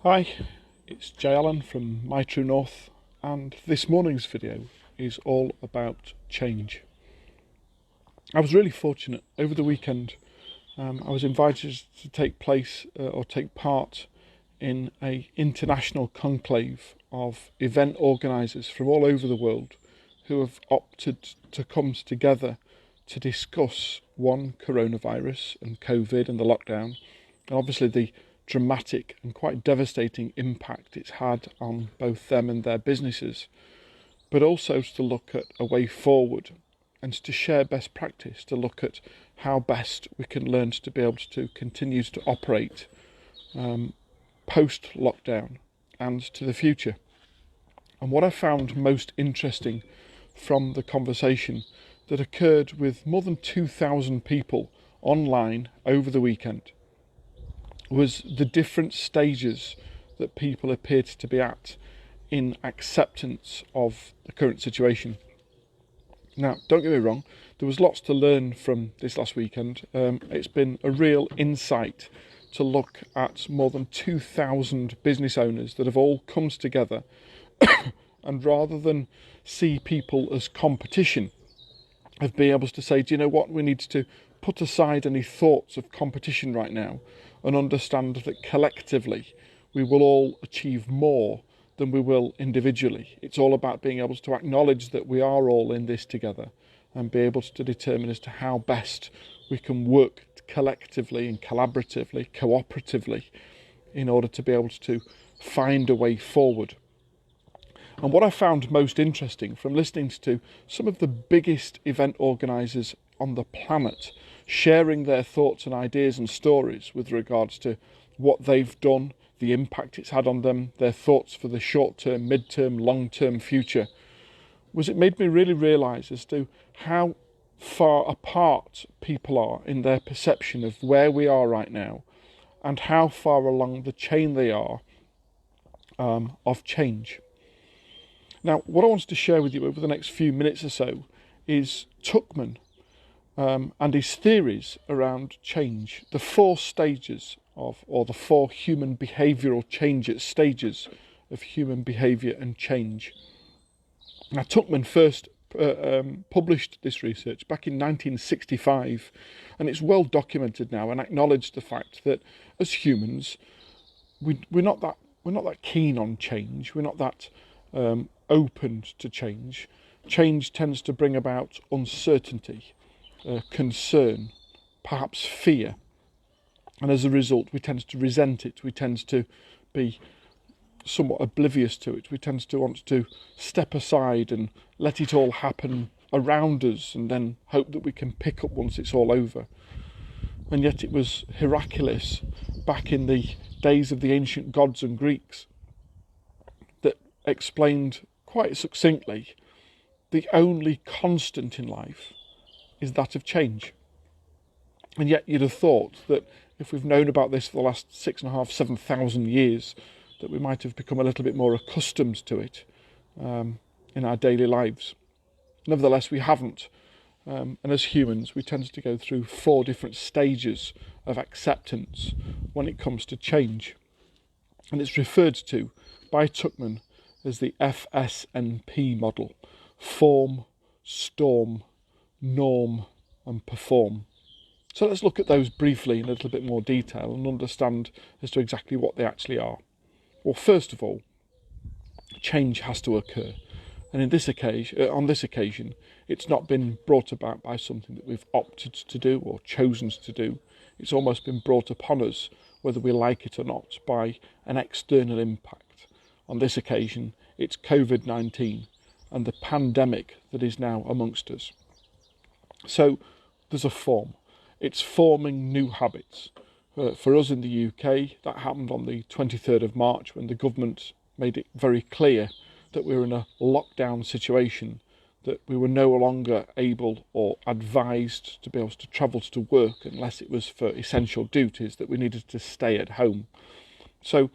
Hi, it's Jay Allen from My True North, and this morning's video is all about change. I was really fortunate over the weekend. I was invited to take part in an international conclave of event organisers from all over the world who have opted to come together to discuss coronavirus and COVID and the lockdown, and obviously the dramatic and quite devastating impact it's had on both them and their businesses, but also to look at a way forward and to share best practice, to look at how best we can learn to be able to continue to operate post-lockdown and to the future. And what I found most interesting from the conversation that occurred with more than 2,000 people online over the weekend was the different stages that people appeared to be at in acceptance of the current situation. Now, don't get me wrong, there was lots to learn from this last weekend. It's been a real insight to look at more than 2,000 business owners that have all come together and rather than see people as competition, have been able to say, do you know what, we need to put aside any thoughts of competition right now and understand that collectively we will all achieve more than we will individually. It's all about being able to acknowledge that we are all in this together and be able to determine as to how best we can work collectively and collaboratively, cooperatively, in order to be able to find a way forward. And what I found most interesting from listening to some of the biggest event organisers on the planet sharing their thoughts and ideas and stories with regards to what they've done, the impact it's had on them, their thoughts for the short-term, mid-term, long-term future, was it made me really realise as to how far apart people are in their perception of where we are right now and how far along the chain they are of change. Now, what I wanted to share with you over the next few minutes or so is Tuckman and his theories around change, the four stages or the four human behavioural stages of human behaviour and change. Now, Tuckman first published this research back in 1965, and it's well documented now and acknowledged the fact that as humans, we're not that keen on change. We're not that open to change. Change tends to bring about uncertainty, concern, perhaps fear, and as a result we tend to resent it. We tend to be somewhat oblivious to it. We tend to want to step aside and let it all happen around us and then hope that we can pick up once it's all over. And yet it was Heraclius back in the days of the ancient gods and Greeks that explained quite succinctly the only constant in life is that of change. And yet you'd have thought that if we've known about this for the last 6,500, 7,000 years, that we might have become a little bit more accustomed to it in our daily lives. Nevertheless, we haven't. And as humans, we tend to go through four different stages of acceptance when it comes to change. And it's referred to by Tuckman as the FSNP model: form, storm, norm and perform. So let's look at those briefly in a little bit more detail and understand as to exactly what they actually are. Well, first of all, change has to occur. And on this occasion, it's not been brought about by something that we've opted to do or chosen to do. It's almost been brought upon us, whether we like it or not, by an external impact. On this occasion, it's COVID-19 and the pandemic that is now amongst us. So there's a form. It's forming new habits. For us in the UK, that happened on the 23rd of March when the government made it very clear that we were in a lockdown situation, that we were no longer able or advised to be able to travel to work unless it was for essential duties, that we needed to stay at home. So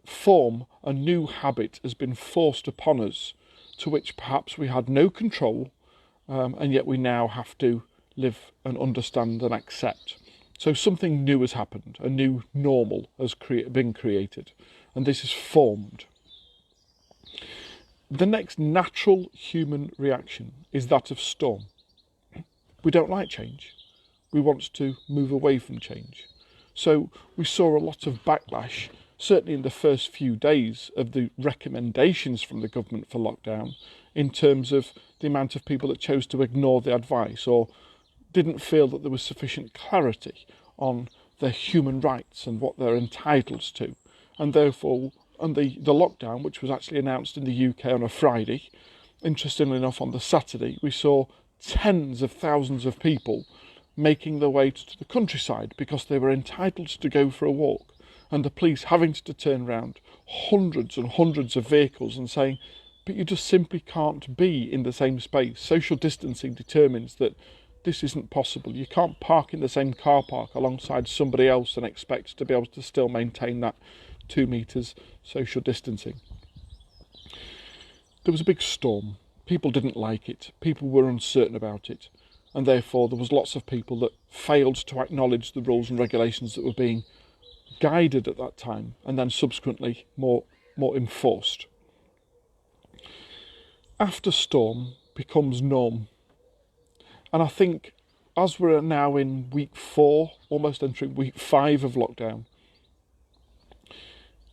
form, a new habit has been forced upon us to which perhaps we had no control, and yet we now have to live and understand and accept. So something new has happened, a new normal has been created. and this is formed. The next natural human reaction is that of storm. We don't like change. We want to move away from change. So we saw a lot of backlash, certainly in the first few days of the recommendations from the government for lockdown, in terms of the amount of people that chose to ignore the advice or didn't feel that there was sufficient clarity on their human rights and what they're entitled to. And therefore, the lockdown, which was actually announced in the UK on a Friday, interestingly enough on the Saturday, we saw tens of thousands of people making their way to the countryside because they were entitled to go for a walk, and the police having to turn around hundreds and hundreds of vehicles and saying, but you just simply can't be in the same space. Social distancing determines that this isn't possible. You can't park in the same car park alongside somebody else and expect to be able to still maintain that 2 metres social distancing. There was a big storm. People didn't like it. People were uncertain about it. And therefore there was lots of people that failed to acknowledge the rules and regulations that were being guided at that time and then subsequently more enforced. After storm becomes norm. And I think as we're now in week 4, almost entering week 5 of lockdown,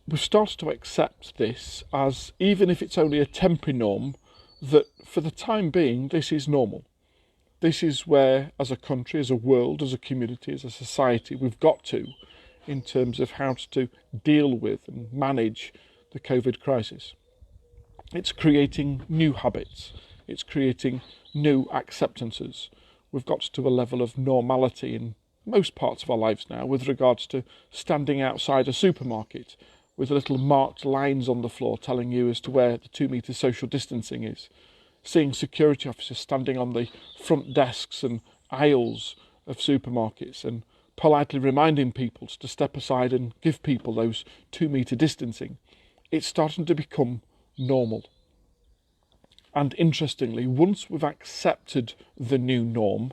we've started to accept this as, even if it's only a temporary norm, that for the time being this is normal. This is where, as a country, as a world, as a community, as a society, we've got to in terms of how to deal with and manage the COVID crisis. It's creating new habits. It's creating new acceptances. We've got to a level of normality in most parts of our lives now with regards to standing outside a supermarket with little marked lines on the floor telling you as to where the 2 metre social distancing is. Seeing security officers standing on the front desks and aisles of supermarkets and politely reminding people to step aside and give people those 2 metre distancing. It's starting to become normal. And interestingly, once we've accepted the new norm,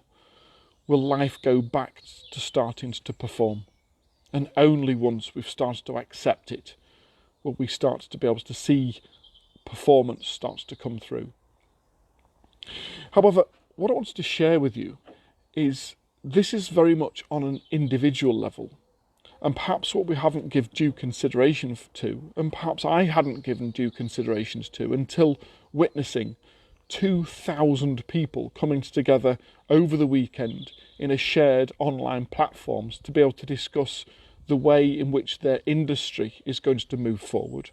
will life go back to starting to perform? And only once we've started to accept it will we start to be able to see performance starts to come through. However, what I wanted to share with you is this is very much on an individual level, and perhaps what we haven't given due consideration to, and perhaps I hadn't given due considerations to until witnessing 2,000 people coming together over the weekend in a shared online platforms to be able to discuss the way in which their industry is going to move forward,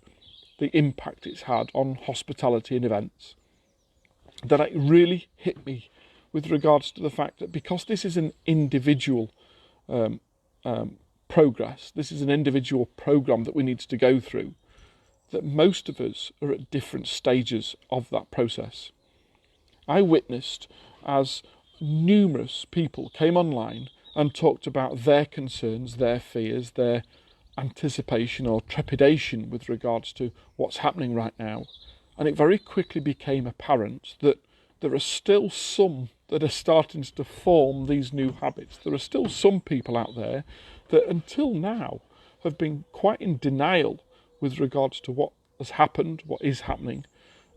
the impact it's had on hospitality and events. That it really hit me with regards to the fact that because this is an individual progress, this is an individual programme that we need to go through, that most of us are at different stages of that process. I witnessed as numerous people came online and talked about their concerns, their fears, their anticipation or trepidation with regards to what's happening right now. And it very quickly became apparent that there are still some that are starting to form these new habits. There are still some people out there that until now have been quite in denial with regards to what has happened, what is happening,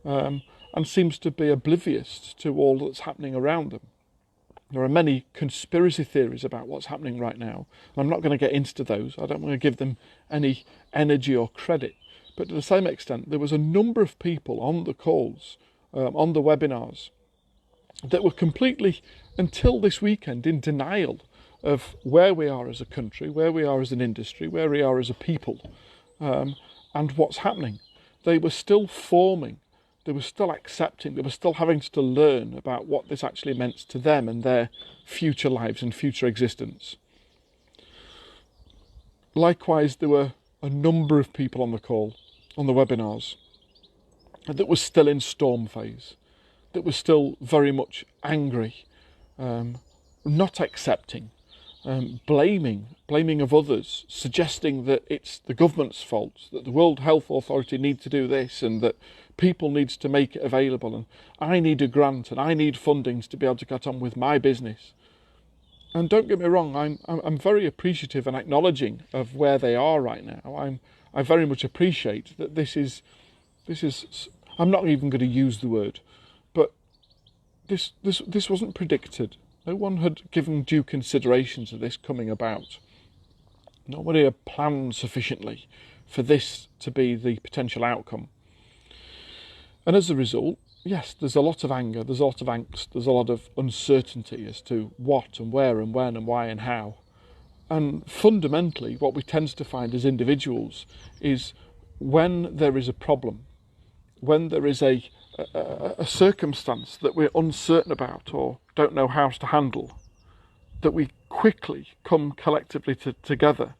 and seems to be oblivious to all that's happening around them. There are many conspiracy theories about what's happening right now. And I'm not going to get into those. I don't want to give them any energy or credit. But to the same extent, there was a number of people on the calls, on the webinars, that were completely, until this weekend, in denial of where we are as a country, where we are as an industry, where we are as a people, and what's happening. They were still forming, they were still accepting, they were still having to learn about what this actually meant to them and their future lives and future existence. Likewise, there were a number of people on the call, on the webinars, that were still in storm phase, that were still very much angry, not accepting, blaming of others, suggesting that it's the government's fault, that the World Health Authority need to do this and that people needs to make it available and I need a grant and I need fundings to be able to get on with my business. And don't get me wrong, I'm very appreciative and acknowledging of where they are right now. I very much appreciate that this is, I'm not even going to use the word, but this wasn't predicted. No one had given due consideration to this coming about. Nobody had planned sufficiently for this to be the potential outcome. And as a result, yes, there's a lot of anger, there's a lot of angst, there's a lot of uncertainty as to what and where and when and why and how. And fundamentally, what we tend to find as individuals is when there is a problem, when there is a circumstance that we're uncertain about or don't know how to handle, that we quickly come collectively together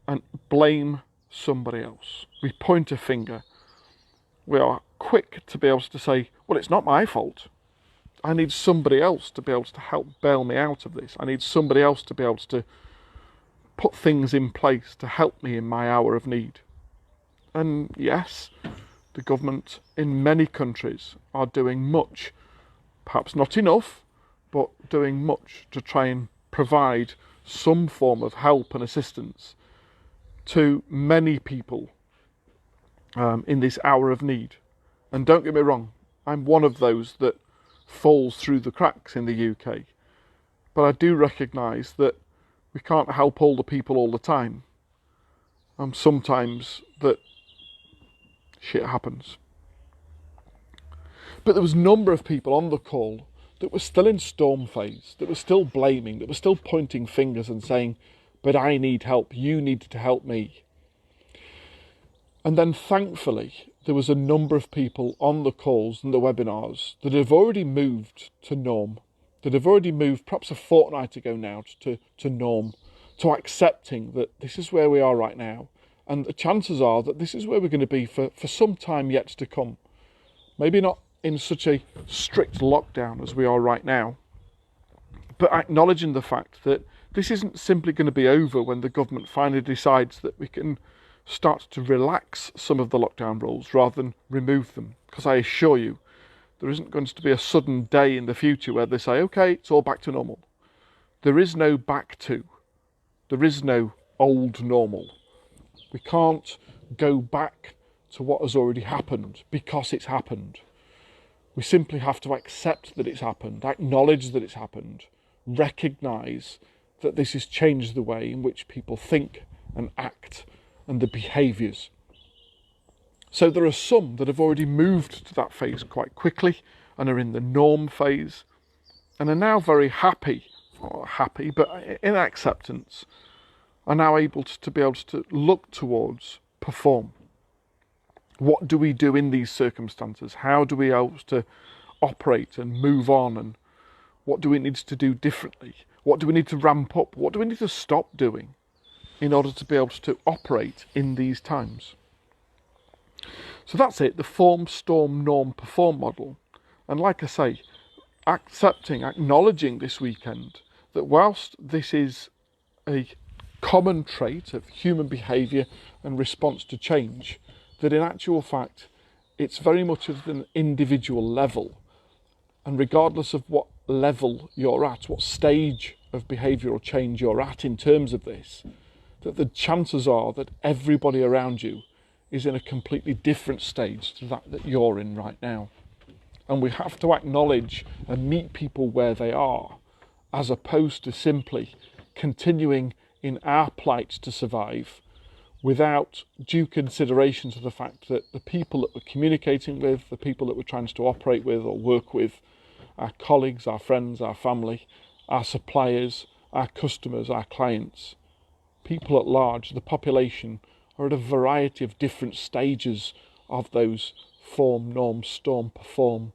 and blame somebody else. We point a finger. We are quick to be able to say, well, it's not my fault. I need somebody else to be able to help bail me out of this. I need somebody else to be able to put things in place to help me in my hour of need. And yes, the government in many countries are doing much, perhaps not enough, but doing much to try and provide some form of help and assistance to many people in this hour of need. And don't get me wrong, I'm one of those that falls through the cracks in the UK. But I do recognise that we can't help all the people all the time. And sometimes that shit happens. But there was a number of people on the call that were still in storm phase, that were still blaming, that were still pointing fingers and saying, but I need help, you need to help me. And then thankfully, there was a number of people on the calls and the webinars that have already moved to norm, that have already moved perhaps a fortnight ago now to norm, to accepting that this is where we are right now. And the chances are that this is where we're going to be for some time yet to come. Maybe not in such a strict lockdown as we are right now, but acknowledging the fact that this isn't simply going to be over when the government finally decides that we can start to relax some of the lockdown rules rather than remove them. Because I assure you, there isn't going to be a sudden day in the future where they say, okay, it's all back to normal. There is no back to. There is no old normal. We can't go back to what has already happened because it's happened. We simply have to accept that it's happened, acknowledge that it's happened, recognise that this has changed the way in which people think and act and the behaviours. So there are some that have already moved to that phase quite quickly and are in the norm phase and are now very happy, but in acceptance, are now able to be able to look towards perform. What do we do in these circumstances? How do we able to operate and move on? And what do we need to do differently? What do we need to ramp up? What do we need to stop doing in order to be able to operate in these times? So that's it, the form, storm, norm, perform model. And like I say, acknowledging this weekend that whilst this is a common trait of human behaviour and response to change, that in actual fact it's very much at an individual level, and regardless of what level you're at, what stage of behavioural change you're at in terms of this, that the chances are that everybody around you is in a completely different stage to that you're in right now. And we have to acknowledge and meet people where they are, as opposed to simply continuing in our plight to survive without due consideration to the fact that the people that we're communicating with, the people that we're trying to operate with or work with, our colleagues, our friends, our family, our suppliers, our customers, our clients, people at large, the population, are at a variety of different stages of those form, norm, storm, perform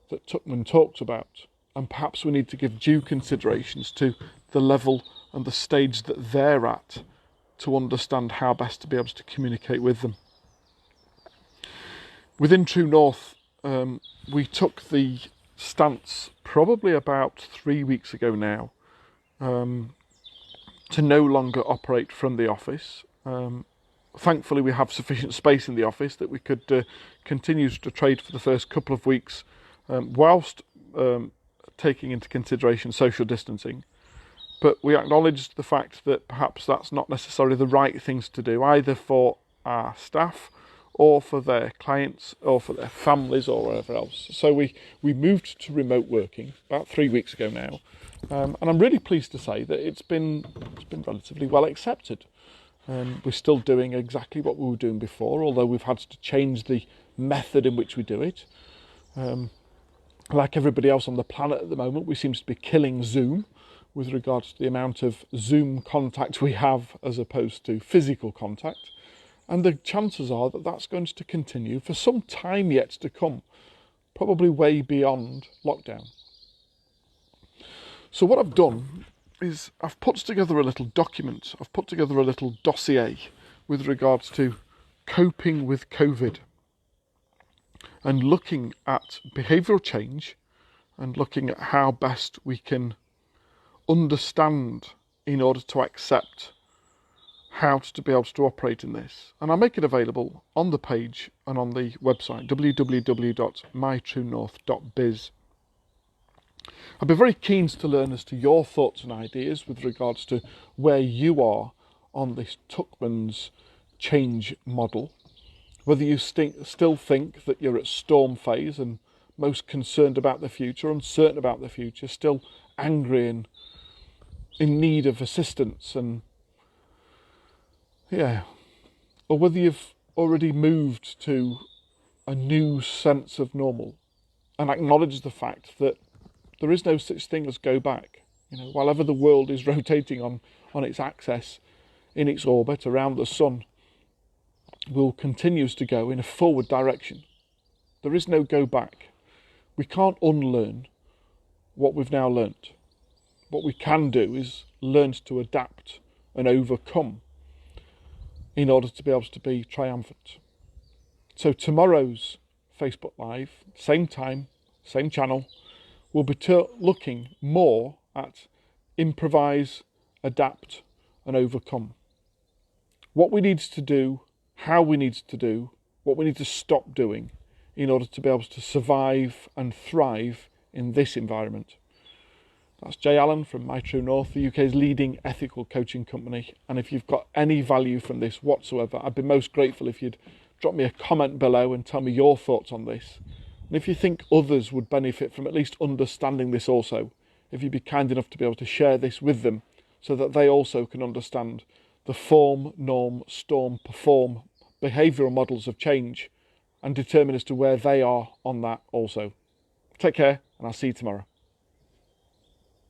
that Tuckman talked about. And perhaps we need to give due considerations to the level and the stage that they're at to understand how best to be able to communicate with them. Within True North, we took the stance probably about 3 weeks ago now to no longer operate from the office. Thankfully, we have sufficient space in the office that we could continue to trade for the first couple of weeks whilst taking into consideration social distancing. But we acknowledged the fact that perhaps that's not necessarily the right things to do, either for our staff or for their clients or for their families or whatever else. So we moved to remote working about 3 weeks ago now. And I'm really pleased to say that it's been relatively well accepted. We're still doing exactly what we were doing before, although we've had to change the method in which we do it. Like everybody else on the planet at the moment, we seem to be killing Zoom with regards to the amount of Zoom contact we have as opposed to physical contact. And the chances are that that's going to continue for some time yet to come, probably way beyond lockdown. So what I've done is I've put together a little document, I've put together a little dossier with regards to coping with COVID and looking at behavioural change and looking at how best we can understand in order to accept how to be able to operate in this. And I'll make it available on the page and on the website, www.mytruenorth.biz. I'd be very keen to learn as to your thoughts and ideas with regards to where you are on this Tuckman's change model. Whether you still think that you're at storm phase and most concerned about the future, uncertain about the future, still angry and in need of assistance, and or whether you've already moved to a new sense of normal and acknowledge the fact that there is no such thing as go back. While ever the world is rotating on its axis in its orbit around the sun, will continues to go in a forward direction. There is no go back. We can't unlearn what we've now learnt. What we can do is learn to adapt and overcome in order to be able to be triumphant. So tomorrow's Facebook Live, same time, same channel, we'll be looking more at improvise, adapt and overcome. What we need to do, how we need to do, what we need to stop doing in order to be able to survive and thrive in this environment. That's Jay Allen from My True North, the UK's leading ethical coaching company. And if you've got any value from this whatsoever, I'd be most grateful if you'd drop me a comment below and tell me your thoughts on this. And if you think others would benefit from at least understanding this also, if you'd be kind enough to be able to share this with them so that they also can understand the form, norm, storm, perform, behavioural models of change and determine as to where they are on that also. Take care, and I'll see you tomorrow.